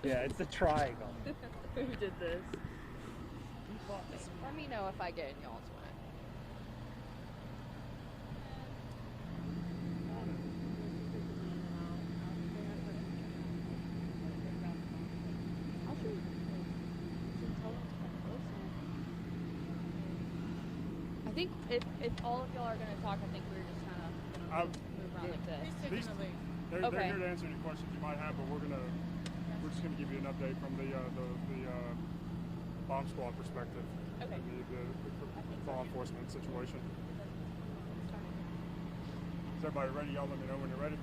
Yeah, it's a triangle. Who did this? Let me know if I get in y'all's way. I think if all of y'all are going to talk, I think we're just kind of going to move around like this. They're Okay. here to answer any questions you might have, but we're just gonna give you an update from the bomb squad perspective. Okay. And the law enforcement situation. Is everybody ready? Y'all let me know when you're ready.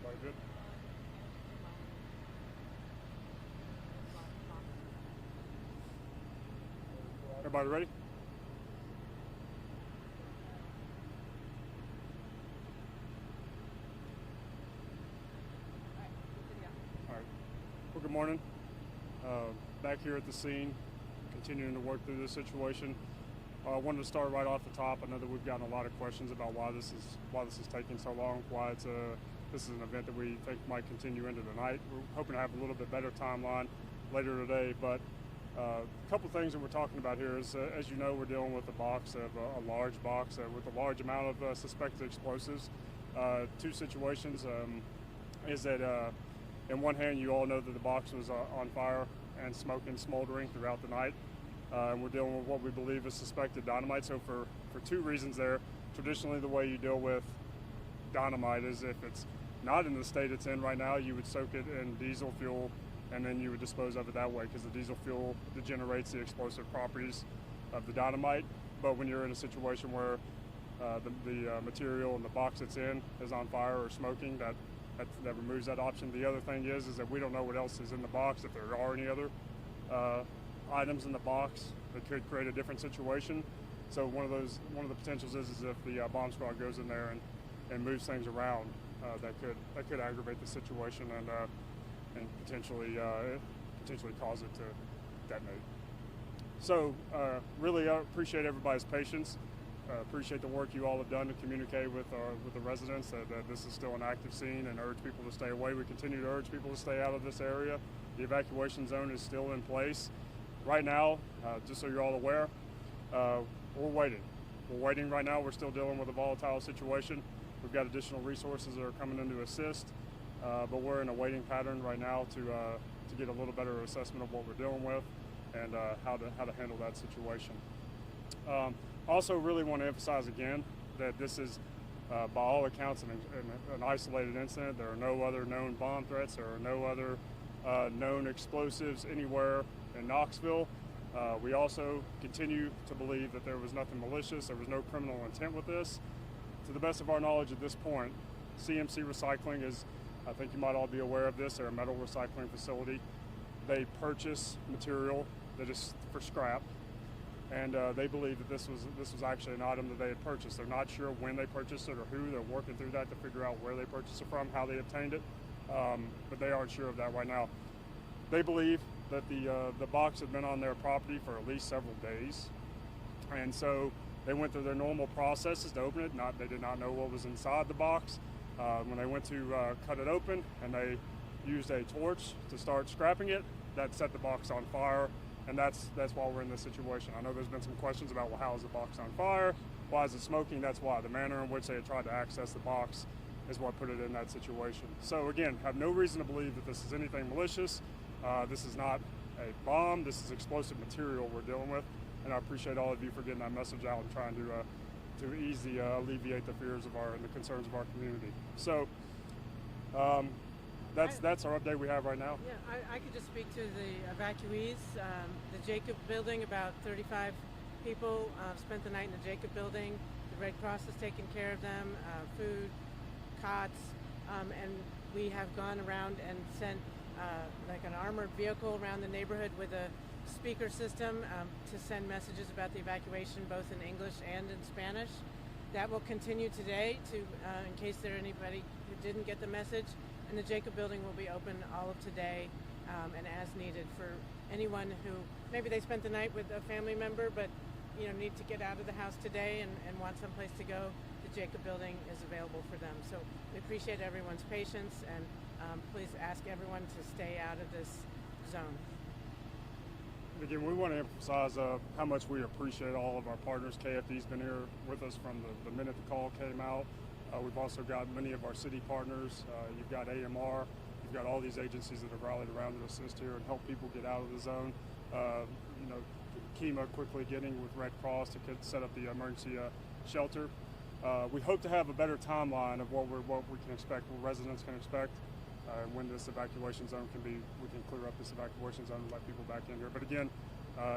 Everybody good? Everybody ready? All right. Well, good morning. Back here at the scene, continuing to work through this situation. I wanted to start right off the top. I know that we've gotten a lot of questions about why this is taking so long, why this is an event that we think might continue into the night. We're hoping to have a little bit better timeline later today, but a couple things that we're talking about here is, as you know, we're dealing with a large box with a large amount of suspected explosives. Two situations is that in one hand, you all know that the box was on fire and smoking, smoldering throughout the night. And we're dealing with what we believe is suspected dynamite. So for two reasons there, traditionally the way you deal with dynamite is if it's not in the state it's in right now, you would soak it in diesel fuel and then you would dispose of it that way because the diesel fuel degenerates the explosive properties of the dynamite. But when you're in a situation where the material and the box it's in is on fire or smoking, that removes that option. The other thing is that we don't know what else is in the box, if there are any other items in the box that could create a different situation. So one of the potentials is if the bomb squad goes in there and moves things around, that could aggravate the situation and potentially cause it to detonate. So really appreciate everybody's patience. Appreciate the work you all have done to communicate with the residents that this is still an active scene and urge people to stay away. We continue to urge people to stay out of this area. The evacuation zone is still in place. Right now, just so you're all aware, we're waiting. We're waiting right now. We're still dealing with a volatile situation. We've got additional resources that are coming in to assist, but we're in a waiting pattern right now to get a little better assessment of what we're dealing with and how to handle that situation. Also really want to emphasize again that this is, by all accounts, an isolated incident. There are no other known bomb threats. There are no other known explosives anywhere in Knoxville. We also continue to believe that there was nothing malicious. There was no criminal intent with this. To the best of our knowledge at this point, CMC Recycling is, I think you might all be aware of this, they're a metal recycling facility. They purchase material that is for scrap. And they believe that this was actually an item that they had purchased. They're not sure when they purchased it or who. They're working through that to figure out where they purchased it from, how they obtained it, but they aren't sure of that right now. They believe that the box had been on their property for at least several days, and so they went through their normal processes to open it. They did not know what was inside the box. When they went to cut it open and they used a torch to start scrapping it, that set the box on fire. And that's why we're in this situation. I know there's been some questions about, well, how is the box on fire? Why is it smoking? That's why. The manner in which they had tried to access the box is what put it in that situation. So again, have no reason to believe that this is anything malicious. This is not a bomb. This is explosive material we're dealing with. And I appreciate all of you for getting that message out and trying to alleviate the fears and the concerns of our community. So that's our update we have right now. Yeah, I could just speak to the evacuees. The Jacob building, about 35 people spent the night in the Jacob building. The Red Cross has taken care of them, food, cots, and we have gone around and sent like an armored vehicle around the neighborhood with a speaker system to send messages about the evacuation, both in English and in Spanish. That will continue today to, in case there anybody who didn't get the message. And the Jacob building will be open all of today and as needed for anyone who maybe they spent the night with a family member but need to get out of the house today and want someplace to go. The Jacob building is available for them. So we appreciate everyone's patience and please ask everyone to stay out of this zone. Again, we want to emphasize how much we appreciate all of our partners. KFD's been here with us from the minute the call came out. We've also got many of our city partners. You've got AMR. You've got all these agencies that have rallied around to assist here and help people get out of the zone. Kima quickly getting with Red Cross to set up the emergency shelter. We hope to have a better timeline of what we can expect, what residents can expect. When this evacuation zone we can clear up this evacuation zone and let people back in here. But again,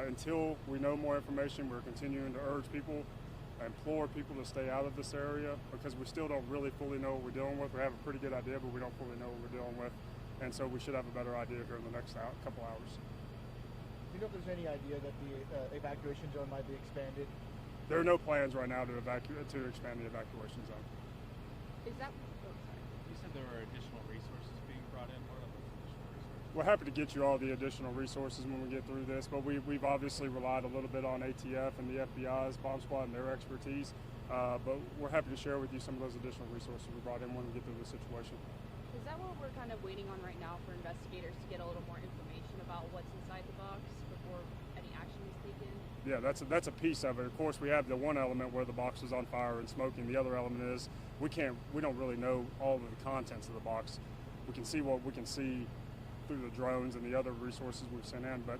until we know more information, we're continuing to urge people, implore people to stay out of this area because we still don't really fully know what we're dealing with. We have a pretty good idea, but we don't fully know what we're dealing with. And so we should have a better idea here in the next couple hours. Do you know if there's any idea that the evacuation zone might be expanded? There are no plans right now to expand the evacuation zone. Is that? You said there were additional resources being brought in. What are those additional resources? We're happy to get you all the additional resources when we get through this, but we've obviously relied a little bit on ATF and the FBI's bomb squad and their expertise. But we're happy to share with you some of those additional resources we brought in when we get through the situation. Is that what we're kind of waiting on right now for investigators to get a little more information about what's inside the box before any action is taken? Yeah, that's a piece of it. Of course, we have the one element where the box is on fire and smoking. The other element is we don't really know all of the contents of the box. We can see what we can see through the drones and the other resources we've sent in, but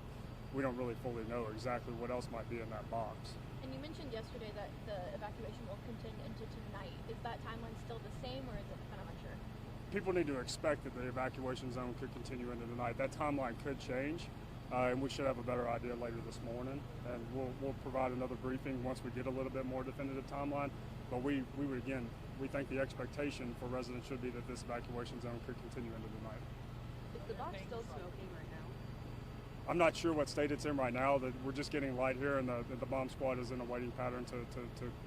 we don't really fully know exactly what else might be in that box. And you mentioned yesterday that the evacuation will continue into tonight. Is that timeline still the same, or is it kind of unsure? People need to expect that the evacuation zone could continue into the night. That timeline could change, and we should have a better idea later this morning. And we'll provide another briefing once we get a little bit more definitive timeline. But we think the expectation for residents should be that this evacuation zone could continue into the night. Is the box still smoking right now? I'm not sure what state it's in right now. That we're just getting light here, and the bomb squad is in a waiting pattern to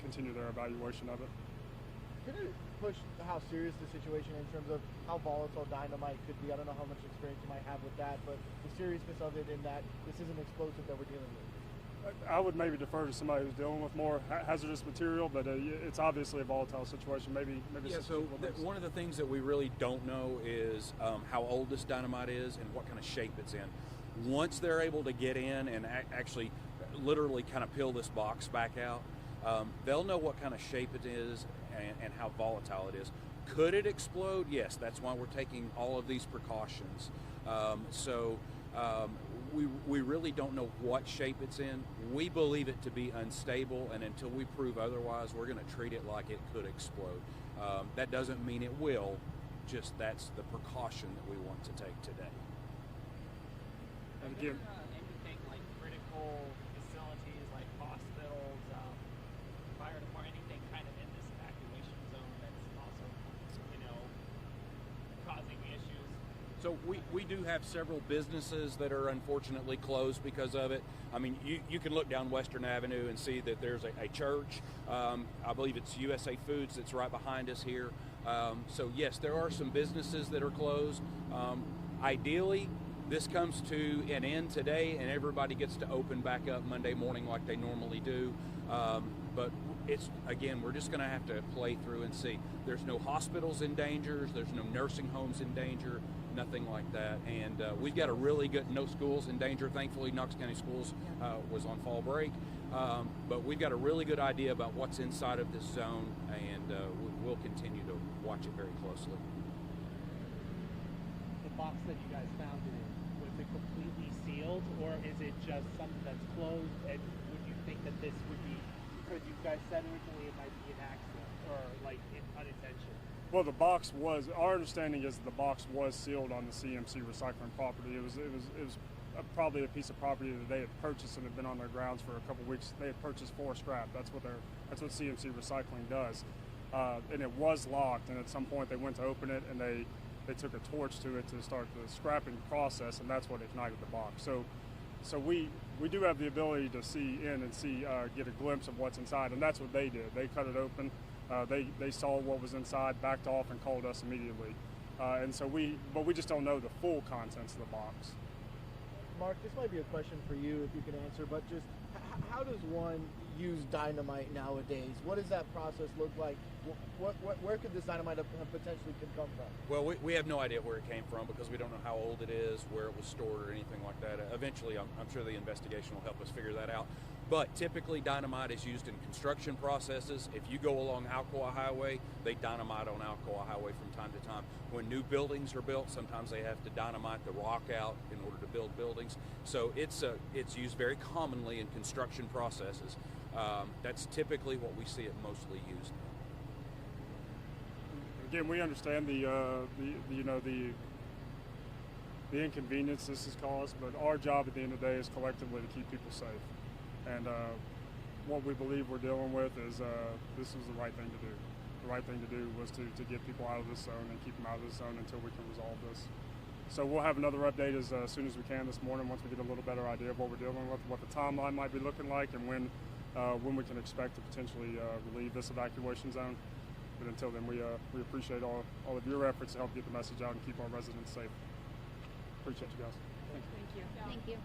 continue their evaluation of it. Could it push how serious the situation in terms of how volatile dynamite could be? I don't know how much experience you might have with that, but the seriousness of it in that this is an explosive that we're dealing with. I would maybe defer to somebody who's dealing with more hazardous material, but it's obviously a volatile situation. Maybe. Yeah. So one of the things that we really don't know is how old this dynamite is and what kind of shape it's in. Once they're able to get in and actually, literally, kind of peel this box back out, they'll know what kind of shape it is and how volatile it is. Could it explode? Yes. That's why we're taking all of these precautions. We really don't know what shape it's in. We believe it to be unstable, and until we prove otherwise, we're going to treat it like it could explode. That doesn't mean it will, just that's the precaution that we want to take today. And again, Anything like critical facilities like hospitals, fire department, anything kind of in this evacuation zone that's also, causing issues? So we do have several businesses that are unfortunately closed because of it. I mean, you can look down Western Avenue and see that there's a church. I believe it's USA Foods that's right behind us here. So yes, there are some businesses that are closed. Ideally, this comes to an end today and everybody gets to open back up Monday morning like they normally do. But we're just going to have to play through and see. There's no hospitals in danger. There's no nursing homes in danger. Nothing like that. And we've got no schools in danger. Thankfully, Knox County Schools was on fall break. But we've got a really good idea about what's inside of this zone, and we'll continue to watch it very closely. The box that you guys found it in, was it completely sealed, or is it just something that's closed? And would you think that this would be, because you guys said originally it might be an accident or like unintentional? well, our understanding is that the box was sealed on the CMC recycling property. It was probably a piece of property that they had purchased and had been on their grounds for a couple of weeks. They had purchased for scrap. That's what CMC recycling does. And it was locked, and at some point they went to open it and they took a torch to it to start the scrapping process, and that's what ignited the box. So we do have the ability to see in and get a glimpse of what's inside, and that's what they did. They cut it open. They saw what was inside, backed off, and called us immediately. and so we just don't know the full contents of the box. Mark, this might be a question for you if you can answer, but just how does one use dynamite nowadays? What does that process look like? Where could this dynamite have potentially could come from? Well, we have no idea where it came from because we don't know how old it is, where it was stored, or anything like that. Eventually, I'm sure the investigation will help us figure that out. But typically, dynamite is used in construction processes. If you go along Alcoa Highway, they dynamite on Alcoa Highway from time to time. When new buildings are built, sometimes they have to dynamite the rock out in order to build buildings. So it's used very commonly in construction processes. That's typically what we see it mostly used. Again, we understand the inconvenience this has caused, but our job at the end of the day is collectively to keep people safe. And what we believe we're dealing with is this was the right thing to do. The right thing to do was to get people out of this zone and keep them out of this zone until we can resolve this. So we'll have another update as soon as we can this morning once we get a little better idea of what we're dealing with, what the timeline might be looking like, and when we can expect to potentially relieve this evacuation zone. But until then, we appreciate all of your efforts to help get the message out and keep our residents safe. Appreciate you guys. Thank you. Thank you.